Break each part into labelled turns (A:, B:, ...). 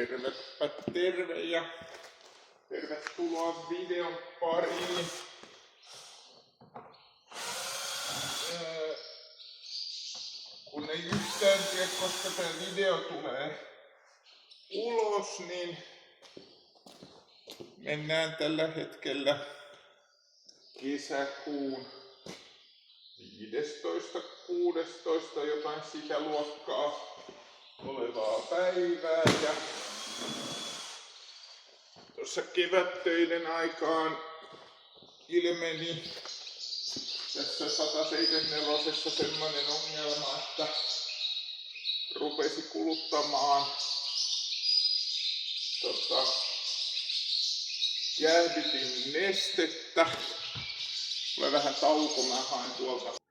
A: Tervepä terve ja tervetuloa videon pariin. Kun ei yhtään tiedä, koska tämä video tulee ulos, niin mennään tällä hetkellä kesäkuun 15, 16 jotain sitä luokkaa olevaa päivää. Ja tuossa kevättöiden aikaan ilmeni tässä 174 semmoinen ongelma, että rupesi kuluttamaan jäähdytin nestettä. Tulee vähän tauko, mä haen tuolta.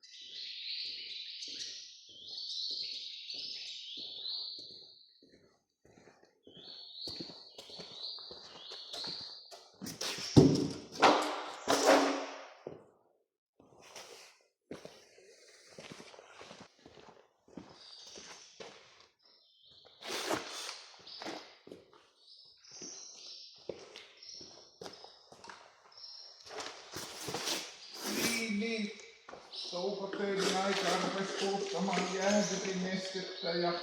A: Toukotöiden aikaan rupesi kuluttamaan jäähdytinnestettä ja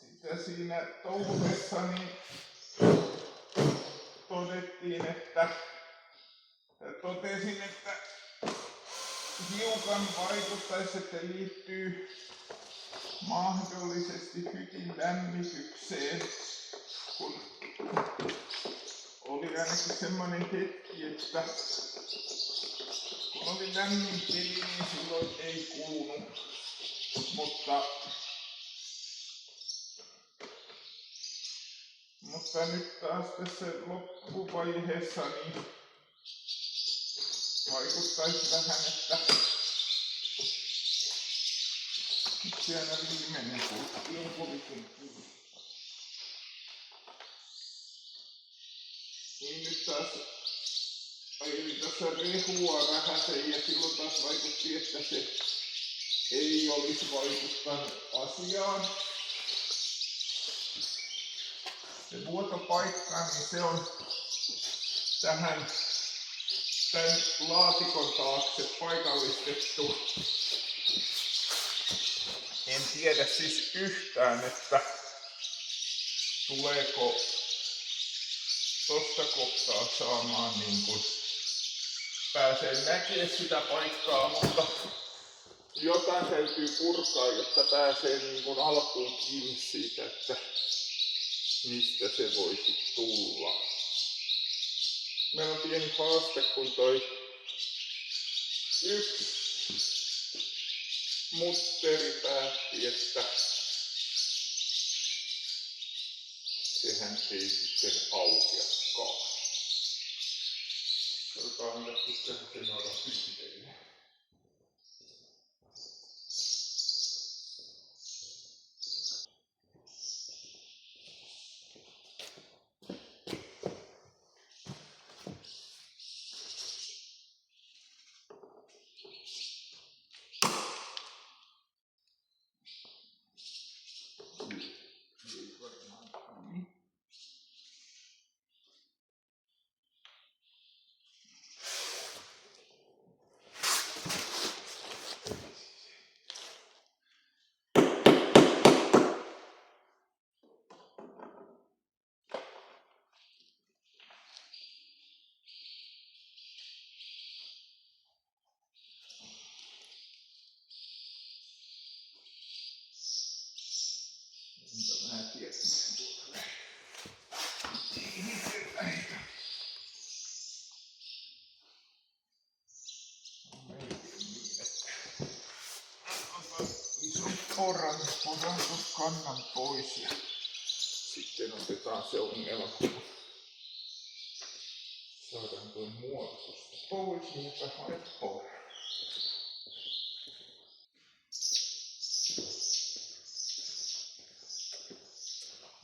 A: sitten siinä touhuessa niin totesin, että hiukan vaikuttaisi, että liittyy mahdollisesti hytin lämmitykseen, kun oli ainakin semmoinen hetki, että kun oli lämmin keli, niin silloin ei kulunut. Mutta nyt taas tässä loppuvaiheessa niin vaikuttaisi vähän, että siellä viimeinen pulkki on kovinkin kiinni. Niin nyt taas ajelin tässä rehua vähäsen ja silloin taas vaikutti, että se ei olisi vaikuttanut asiaan. Se vuotopaikka, niin se on tämän laatikon taakse paikallistettu. En tiedä siis yhtään, että tuleeko tosta kohtaa saamaan niin kuin pääsee näkemään sitä paikkaa, mutta jotain täytyy purkaa, jotta pääsee niin kuin alkuun kiinni siitä, että mistä se voisi tulla. Meillä on pieni haaste, kun toi yksi mutteri päätti, että sehän ei sitten aukeakaan. Katsotaan nyt sitten sen olla yhteen. Mä en tiedä, miten tuolta lähdetään. Ison poran kannan pois ja sitten otetaan se ongelma, kun saadaan tuo muotosta pois, niin että haet poran.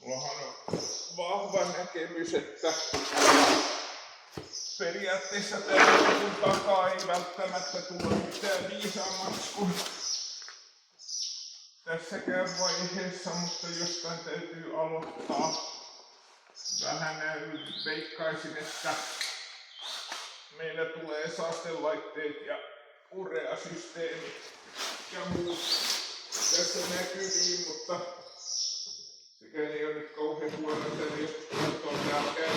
A: Mullahan on vahva näkemys, että periaatteessa tällä takaa ei välttämättä tule mitään viisaammaksi kuin tässäkään vaiheessa, mutta jostain täytyy aloittaa. Vähän veikkaisin, että meillä tulee saastelaitteet ja ureasysteemit ja muut tässä näkyviin, mutta sekään ei ole nyt kauhean huono, että joskus katsoa täällä käy.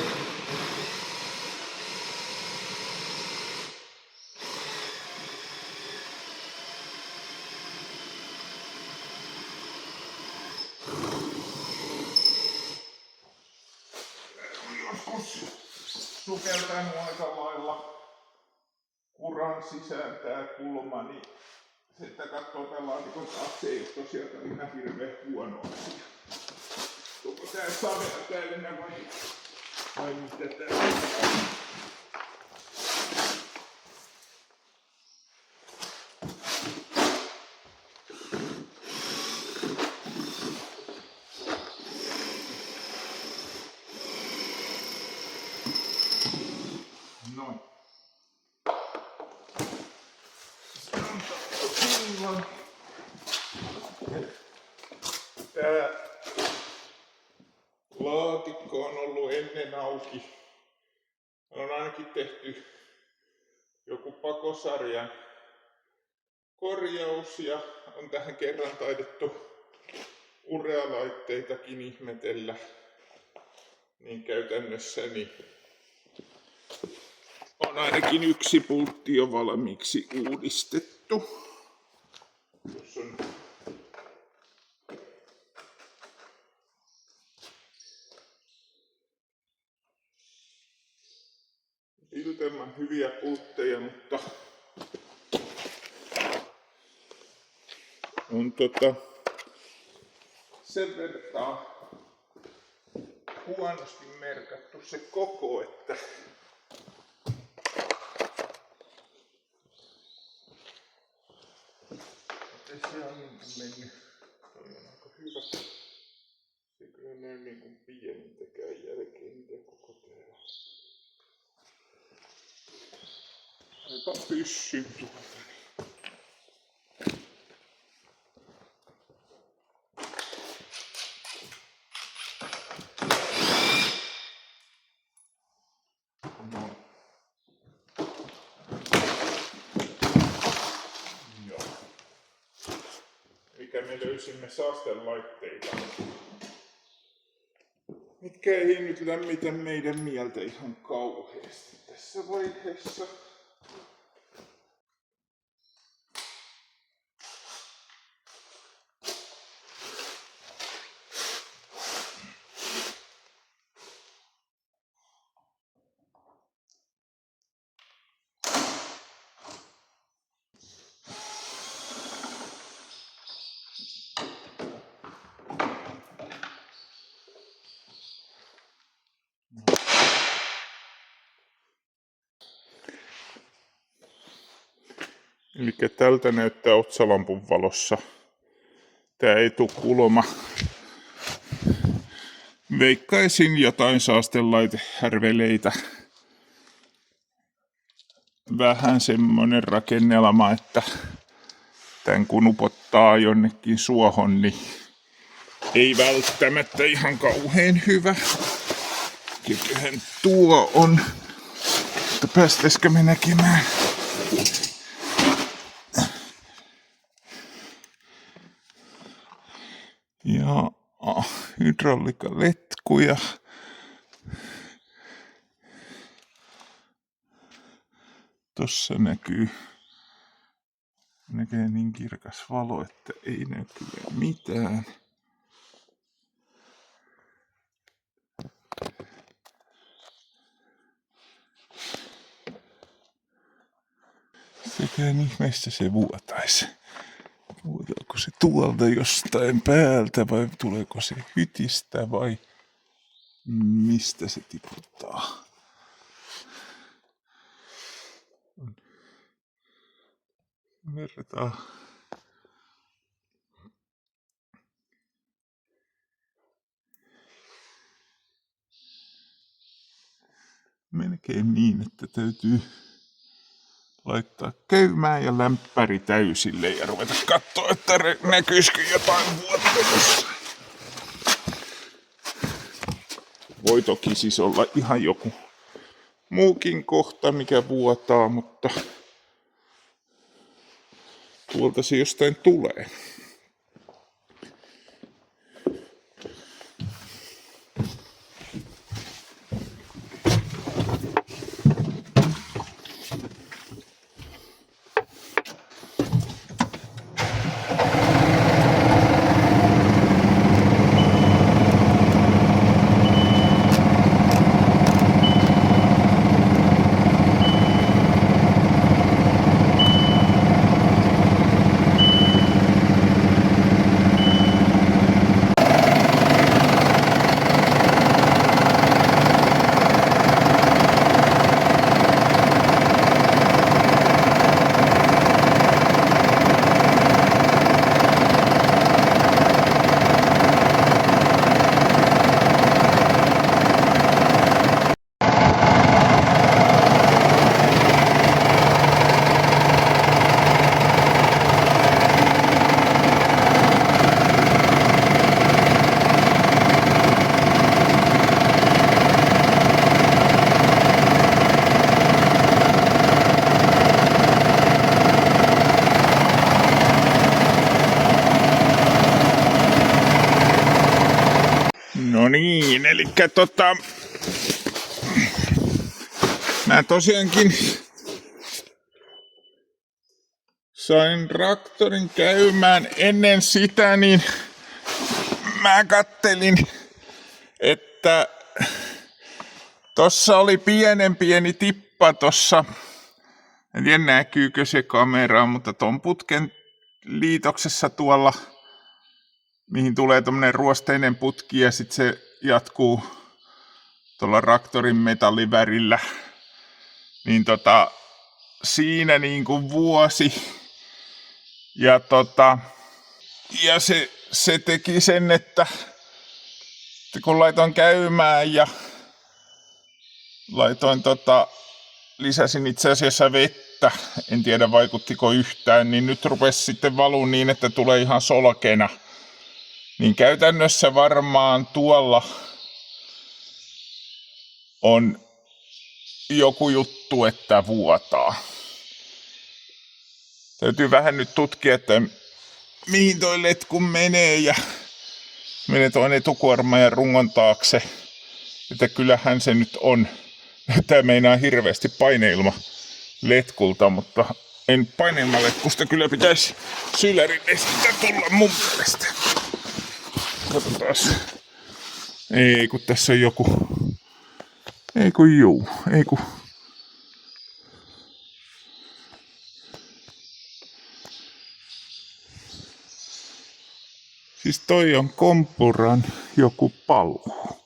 A: Joskus sukeltanut aika lailla kuran sisään tää kulma, niin sitten katsoo tän laatikon taakse, ei ole tosiaan ihan hirveän huono asia. Onko tää savea täynnä vai mitä tää on? Noin. Tää laatikko on ollut ennen auki. On ainakin tehty joku pakosarjan korjaus ja on tähän kerran taidettu urealaitteitakin ihmetellä. Niin käytännössä niin on ainakin yksi pultti jo valmiiksi uudistettu. Jos on iltelman hyviä pultteja, mutta on sen verran huonosti merkattu se koko, että se on niin kuin mennyt. Toi on aika hyvä. Se kyllä näy niin kuin pienintäkään jälkeen, mitä koko täällä. Aika pyssyn tuolta. No. Joo. Mikä me löysimme saastelaitteita, mitkä ei nyt lämmitä meidän mieltä ihan kauheasti tässä vaiheessa. Eli tältä näyttää otsalampun valossa tää etukulma. Veikkaisin jotain saastelaitehärveleitä. Vähän semmonen rakennelma, että tän kun upottaa jonnekin suohon, niin ei välttämättä ihan kauhean hyvä. Kyllähän tuo on, mutta päästäisikö me näkemään? Ja hydrauliikaletkuja. Tossa näkyy niin kirkas valo, että ei näy kyllä mitään. Sekään ihmeessä se vuotaisi. Vuotaako se tuolta jostain päältä vai tuleeko se hytistä vai mistä se tiputtaa? Vertaa. melkein niin, että täytyy laittaa käymään ja lämpäri täysille ja ruveta katsoa, että näkyisikö jotain vuotta jossain. Voi toki siis olla ihan joku muukin kohta, mikä vuotaa, mutta tuolta se jostain tulee. No niin, elikkä mä tosiaankin sain traktorin käymään. Ennen sitä niin mä kattelin, että tossa oli pieni tippa tossa. En tiedä näkyykö se kameraan, mutta ton putken liitoksessa tuolla, mihin tulee tommonen ruosteinen putki ja sit se jatkuu tuolla traktorin metallivärillä, niin siinä niinku vuosi ja se teki sen, että kun laitoin käymään ja laitoin lisäsin itse asiassa vettä, en tiedä vaikuttiko yhtään, niin nyt rupesi sitten valuu niin, että tulee ihan solkena. Niin käytännössä varmaan tuolla on joku juttu, että vuotaa. Täytyy vähän nyt tutkia, että mihin toi letku menee ja menee tuon etukuorma ja rungon taakse. Että kyllähän se nyt on. Tää meinaa hirveästi paineilma letkulta, mutta en paineilmaletkusta kyllä pitäisi sylärinestä tulla mun mielestä. Katsotaas. Ei kun tässä on joku. Ei kun juu. Ei kun. Siis toi on kompuran joku paluu.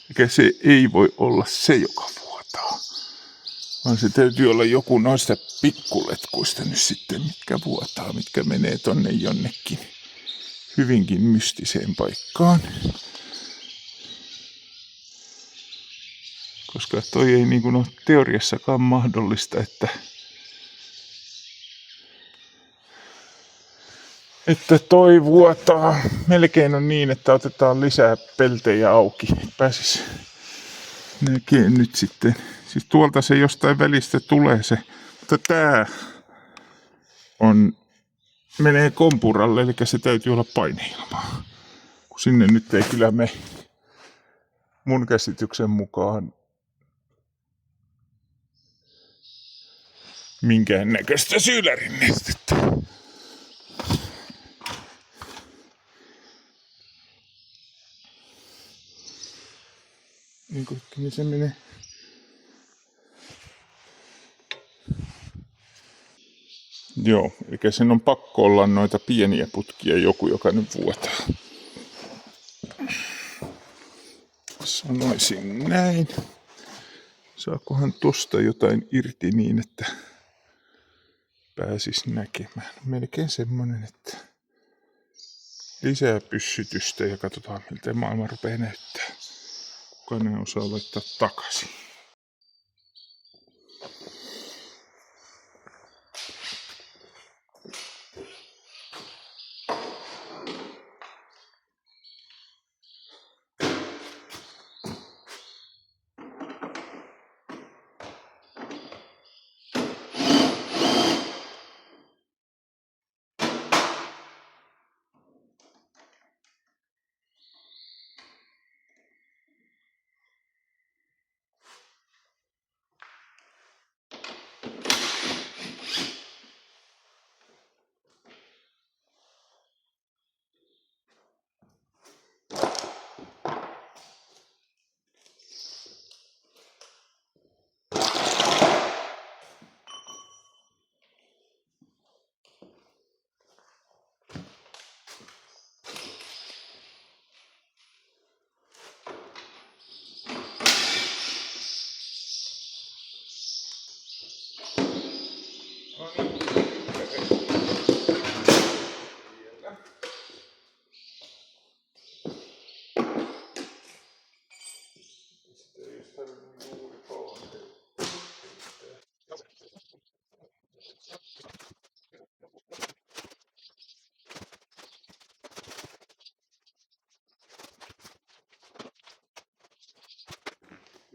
A: Eikä se ei voi olla se, joka vuotaa. Vaan se täytyy olla joku noista pikkuletkuista nyt sitten, mitkä vuotaa, mitkä menee tonne jonnekin hyvinkin mystiseen paikkaan. Koska toi ei niin kuin ole teoriassakaan mahdollista, että toi vuotaa. Melkein on niin, että otetaan lisää peltejä auki. Pääsis näkee nyt sitten. Siis tuolta se jostain välistä tulee se. Mutta tää menee kompuralle, eli se täytyy olla paineilmaa. Kun sinne nyt ei kyllä mene mun käsityksen mukaan minkään näköistä sylärinnestettä. Niin se menee. Joo, eli sen on pakko olla noita pieniä putkia joku, joka nyt vuotaa. Sanoisin näin. Saakohan tosta jotain irti niin, että pääsis näkemään. Melkein semmonen, että lisää pyssytystä ja katsotaan miltä maailma rupeaa näyttää. Kukkanen osaa laittaa takaisin.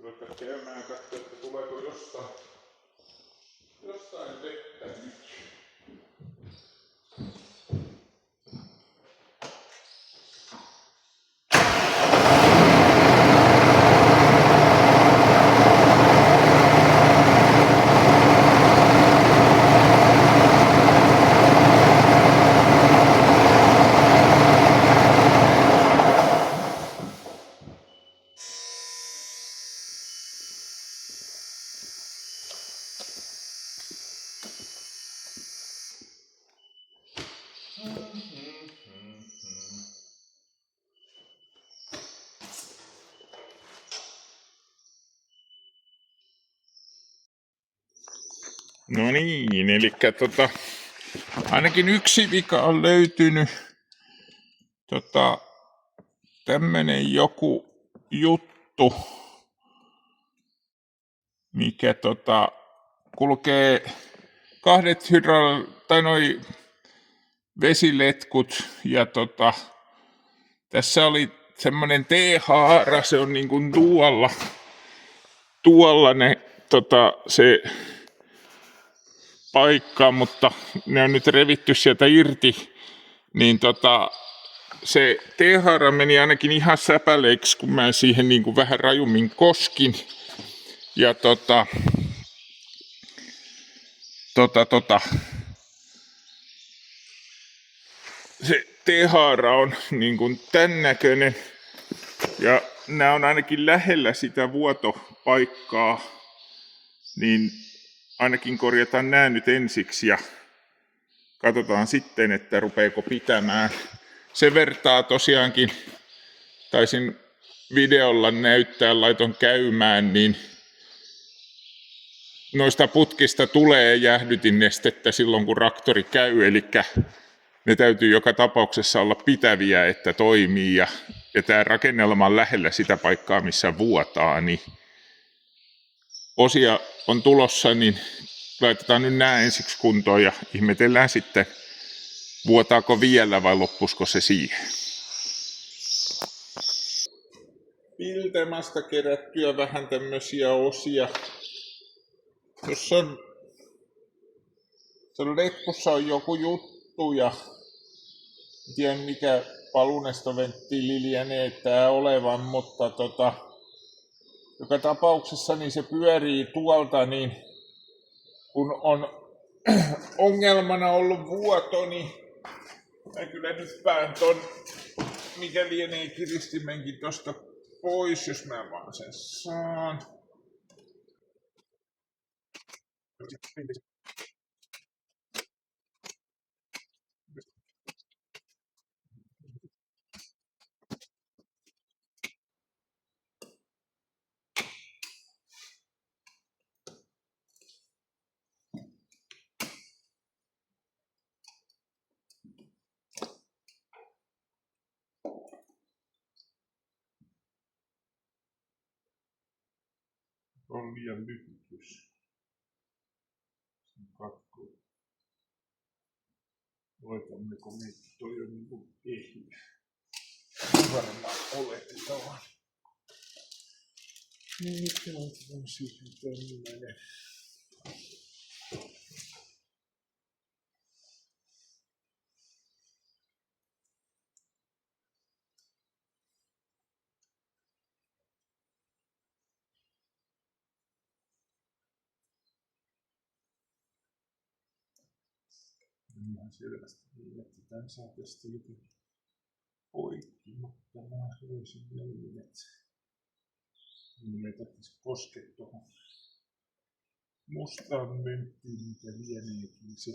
A: Vaikka käymään katsoa, että tuleeko jostain vettä nyt. No niin, eli ainakin yksi vika on löytynyt. Tämmönen joku juttu, mikä kulkee kahdet tai noi vesiletkut ja tässä oli semmonen T-haara, se on niin kuin tuolla ne se paikka, mutta ne on nyt revitty sieltä irti, niin se T-haara meni ainakin ihan säpäleiksi, kun mä siihen niin kuin vähän rajummin koskin. Ja se T-haara on niin kuin tän näköinen. Ja nämä on ainakin lähellä sitä vuotopaikkaa, niin ainakin korjataan nämä nyt ensiksi ja katsotaan sitten, että rupeeko pitämään. Se vertaa tosiaankin, taisin videolla näyttää, laiton käymään, niin noista putkista tulee jäähdytinnestettä silloin, kun traktori käy, eli ne täytyy joka tapauksessa olla pitäviä, että toimii, ja tämä rakennelma on lähellä sitä paikkaa, missä vuotaa, niin osia on tulossa, niin laitetaan nyt nämä ensiksi kuntoon ja ihmetellään sitten, vuotaako vielä vai loppusko se siihen. Piltemasta kerättyä vähän tämmöisiä osia. Jos on letkussa on joku juttu ja en tiedä mikä palunestoventtiili lienee tää olevan, mutta joka tapauksessa niin se pyörii tuolta, niin kun on ongelmana ollut vuoto, niin mä kyllä nyt pään ton, mikä lienee kiristimenkin tosta pois, jos mä vaan sen saan. on liian lyhyt, jos katkoo. Oletammeko me, että toi on niinku ehjä? Varmaan oletetaan. Niin nyt laitetaan siihen tämmönen. Ihan selvästi niin, että tän saa tästä jotenkin poikki, mutta mä haluaisin niin, että minun ei tarvitsisi koskea tuohon mustaan mönttiin, mikä lieneekin. Se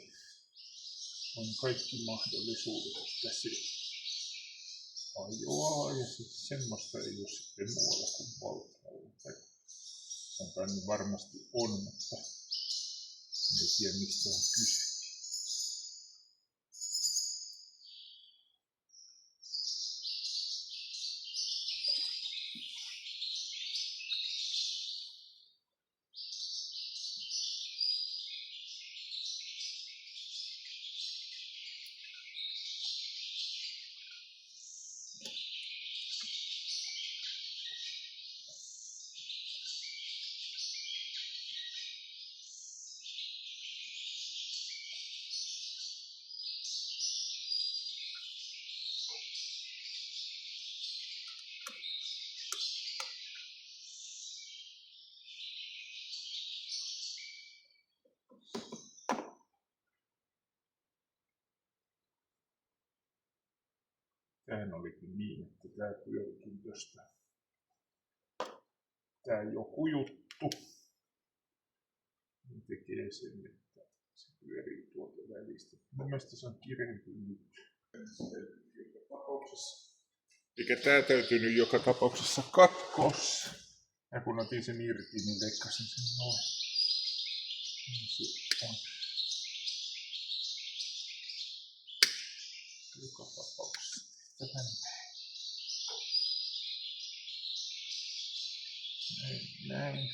A: on kaikki mahdollisuudet, että se hajoaa ja siis semmoista ei ole sitten muualla kuin valtaalla. Tai niin varmasti on, mutta en tiedä mistä on kyse. Tämähän olikin niin, että tää pyörikin tosta. Tää joku juttu tekee sen, että se pyörii tuolta välistä. Mun mielestä se on kirehtynyt nyt. Eikä tää täytyy nyt joka tapauksessa katkoa. Ja kun otin sen irti, niin leikkasin sen noin. Niin se on. Joka tapauksessa. Tähän näin.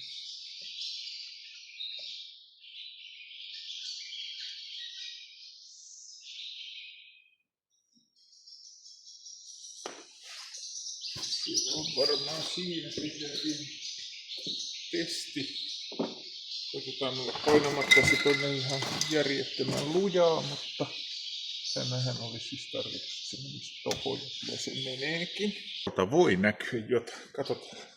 A: Se on varmaan siinä sitten testi. Koitetaan olla painamatta se tonne ihan järjettömän lujaa, mutta tämähän oli siis tarkoitus, se menisi tohon ja kyllä se meneekin. Voi näkyä jotain, katsotaan.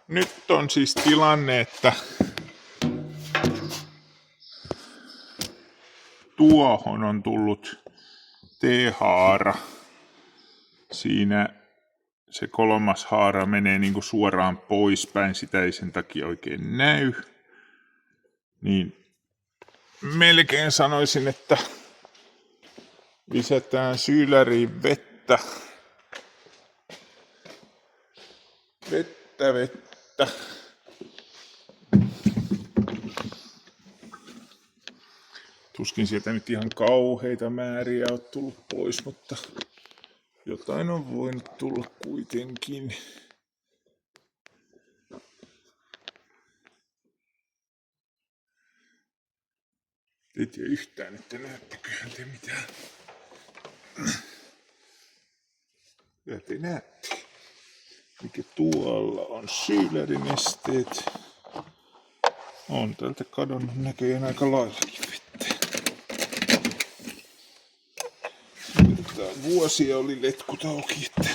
A: Nyt on siis tilanne, että tuohon on tullut T-haara. Siinä se kolmas haara menee niinku suoraan poispäin, sitä ei sen takia oikein näy. Niin melkein sanoisin, että lisätään syyläriin vettä. Vettä. Tuskin sieltä nyt ihan kauheita määriä on tullut pois, mutta jotain on voinut tulla kuitenkin. Ei tiedä yhtään, että näetteköhän te mitään. Ja te näette, mikä tuolla on Schülerin-esteet. On täältä kadonnut näköjään aika laillakin vettä. Tää vuosia oli letkut auki, että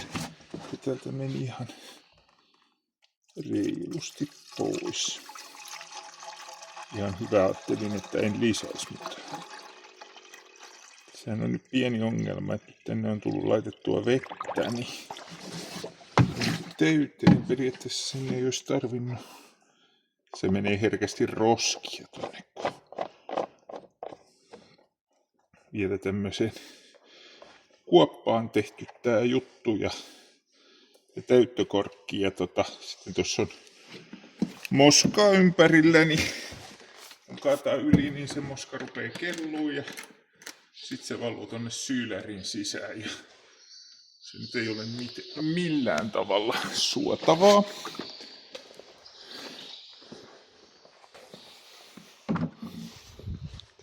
A: täältä meni ihan reilusti pois. Ihan hyvä, ajattelin, että en lisäisi, mutta sehän on nyt pieni ongelma, että tänne on tullut laitettua vettä, niin täyteen periaatteessa sinne ei olisi tarvinnut. Se menee herkästi roskia tuonne, kun vielä tämmöiseen kuoppaan tehty tää juttu ja täyttökorkki ja sitten tuossa on moskaa ympärillä, niin kun kaataa yli, niin se moska rupee kelluun ja sitten se valuu tonne Schülerin sisään ja se nyt ei ole millään tavalla suotavaa.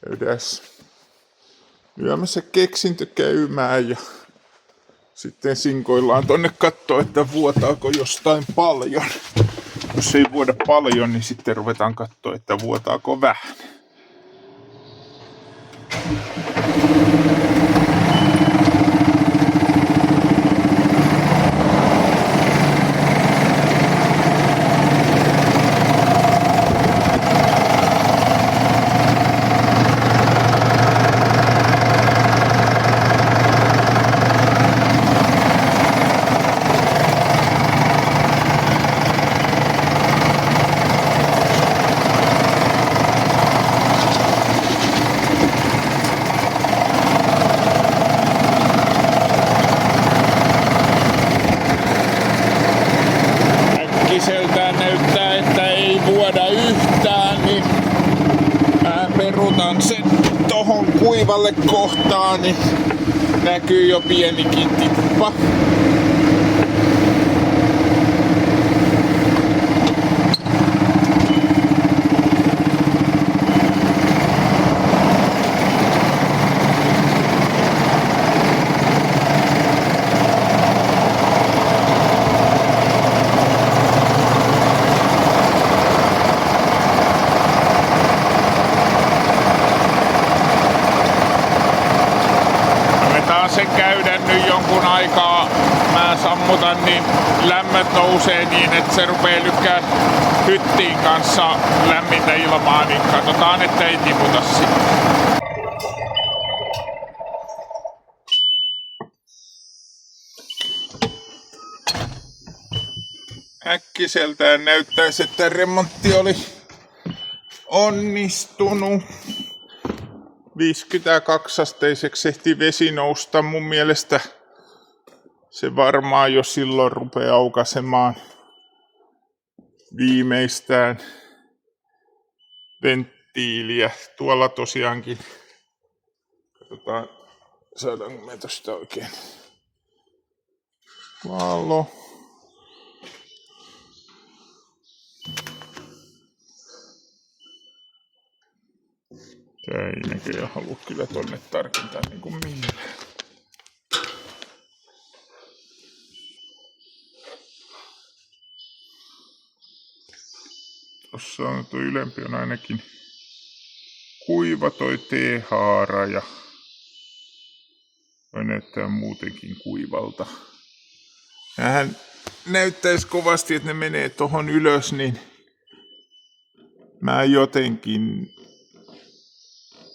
A: Käydääs lyömässä keksintö käymään ja sitten sinkoillaan tonne katsoa, että vuotaako jostain paljon. Jos ei vuoda paljon, niin sitten ruvetaan katsoa, että vuotaako vähän. Äkkiseltään näyttää, että ei vuoda yhtään, niin mä perutan sen tohon kuivalle kohtaan, niin näkyy jo pienikin tippa. Se käydä nyt jonkun aikaa, mä sammutan, niin lämmöt nousee niin, että se rupee lykkää hyttiin kanssa lämmintä ilmaa, niin katsotaan, että ei tiputa sitä. Äkkiseltään näyttäisi, että remontti oli onnistunut. 52-asteiseksi ehti vesi nousta. Mun mielestä se varmaan jo silloin rupeaa aukaisemaan viimeistään venttiiliä. Tuolla tosiaankin, katsotaan saadaanko me tosta oikein valo. Tää ei näköjään halua kyllä tonne tarkentaa niinku millään. Tossa on tuo ylempi on ainakin kuiva toi T-haara ja toi näyttää muutenkin kuivalta. Nämähän näyttäisi kovasti, että ne menee tohon ylös, niin mä jotenkin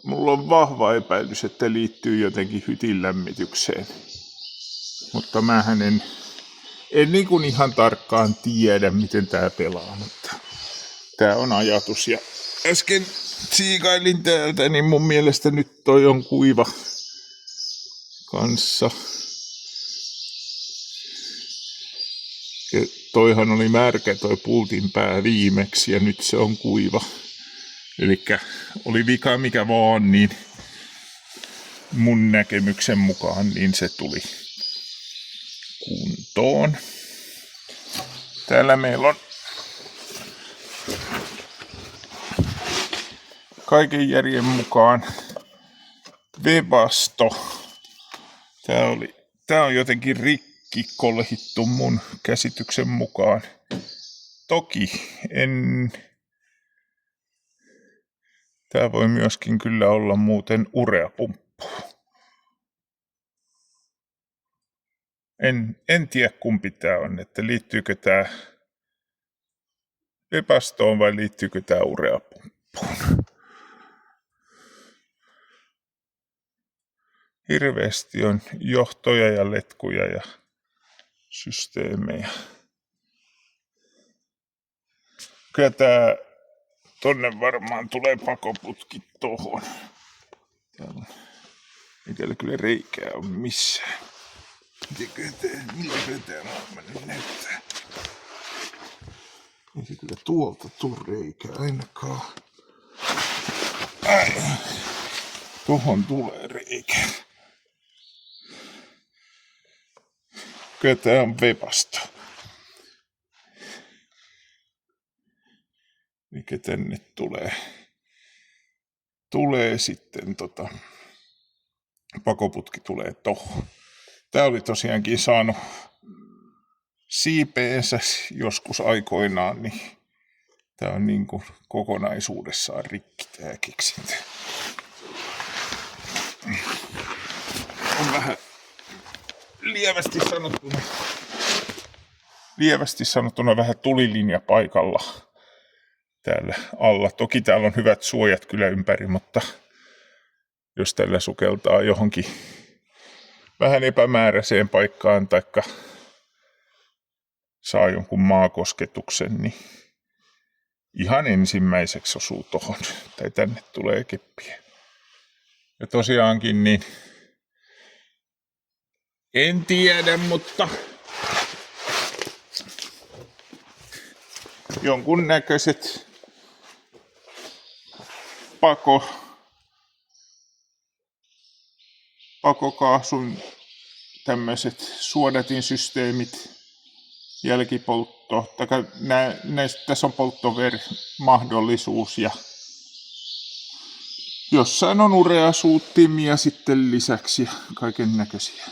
A: mulla on vahva epäilys, että liittyy jotenkin hytin lämmitykseen. Mutta mähän en niin kuin ihan tarkkaan tiedä, miten tää pelaa, mutta tää on ajatus. Ja äsken siikailin täältä, niin mun mielestä nyt toi on kuiva kanssa. Ja toihan oli märkä toi pultin pää viimeksi ja nyt se on kuiva. Elikkä oli vika mikä vaan, niin mun näkemyksen mukaan niin se tuli kuntoon. Täällä meillä on kaiken järjen mukaan Webasto. Tää on jotenkin rikki kolhittu mun käsityksen mukaan. Toki tää voi myöskin kyllä olla muuten ureapumppu. En tiedä kumpi tää on, että liittyykö tää Webastoon vai liittyykö tää ureapumppuun. Hirveästi on johtoja ja letkuja ja systeemejä. Kyllä tää tonne varmaan tulee pakoputki tohon. Ei täällä kyllä reikää ole missään. Miltä tää maailma nyt näyttää? Ei se kyllä tuolta tuu reikää ainakaan. Tohon tulee reikä. Kyllä tää on Webasto. Mikä tänne tulee sitten pakoputki tulee tohon. Tää oli tosiaankin saanut siipeensä joskus aikoinaan, niin tää on niin kuin kokonaisuudessaan rikki tää keksintö. On vähän lievästi sanottuna vähän tulilinja paikalla täällä alla. Toki täällä on hyvät suojat kyllä ympäri, mutta jos tällä sukeltaa johonkin vähän epämääräiseen paikkaan taikka saa jonkun maakosketuksen, niin ihan ensimmäiseksi osuu tohon tai tänne tulee keppiä. Ja tosiaankin niin en tiedä, mutta jonkun näköiset pakokaasun tämmöiset suodatinsysteemit, jälkipoltto, tässä on polttover-mahdollisuus ja jossain on ureasuuttimia sitten lisäksi ja kaiken näköisiä.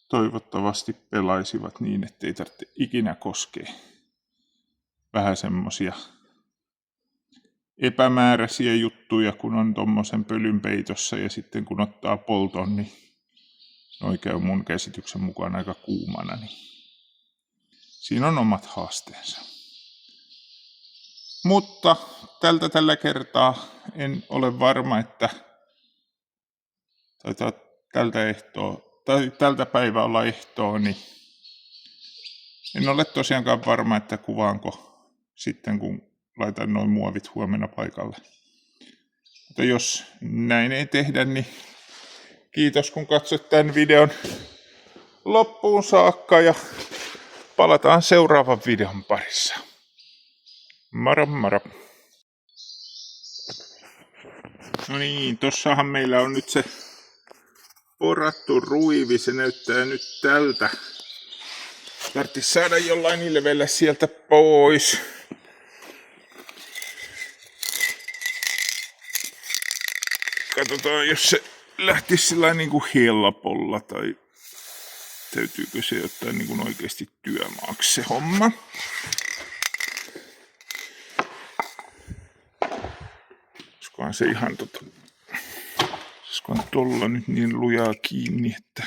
A: Toivottavasti pelaisivat niin, ettei tarvitse ikinä koskea. Vähän semmosia epämääräisiä juttuja, kun on tommosen pölyn peitossa ja sitten kun ottaa polton, niin oikein mun käsityksen mukaan aika kuumana, niin siinä on omat haasteensa. Mutta tällä kertaa en ole varma, että taitaa tältä päivää olla ehtoo, niin en ole tosiaankaan varma, että kuvaanko sitten, kun laitan noin muovit huomenna paikalle. Mutta jos näin ei tehdä, niin kiitos kun katsoit tämän videon loppuun saakka ja palataan seuraavan videon parissa. Moro moro! No niin, tossahan meillä on nyt se porattu ruivi, se näyttää nyt tältä. Tarvitsisi saada jollain ilveellä sieltä pois. Katsotaan, jos se lähtisi sillä niin kuin helpolla tai täytyykö se ottaa niin kuin oikeasti työmaaksi se homma. Olisikohan se ihan olisikohan tolla nyt niin lujaa kiinni, että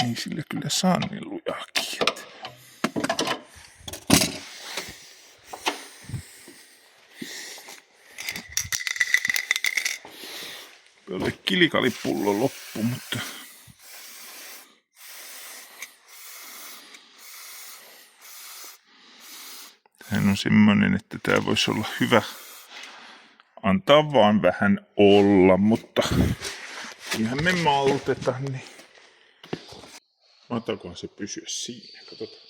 A: ei sille kyllä saa niin lujaa kiinni. Oli kilikalipullo loppu, mutta tämähän on semmoinen, että tää voisi olla hyvä antaa vaan vähän olla, mutta ihan me maltetaan, niin Mahtakohan se pysyä siinä, katsotaan.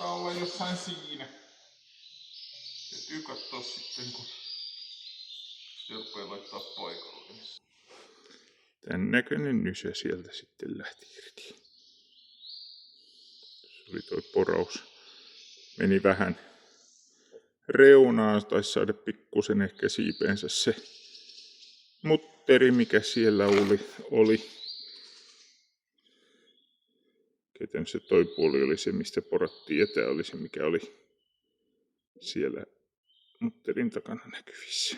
A: alkaa olla jossain siinä. Täytyy katsoa sitten, kun se rupeaa laittaa paikalle. Tän näköinen nysä sieltä sitten lähti irti. Se oli toi poraus. Meni vähän reunaan, taisi saada pikkusen ehkä siipeensä se mutteri, mikä siellä oli. Käytännössä toi puoli oli se, mistä porattiin, ja tää oli se, mikä oli siellä mutterin takana näkyvissä.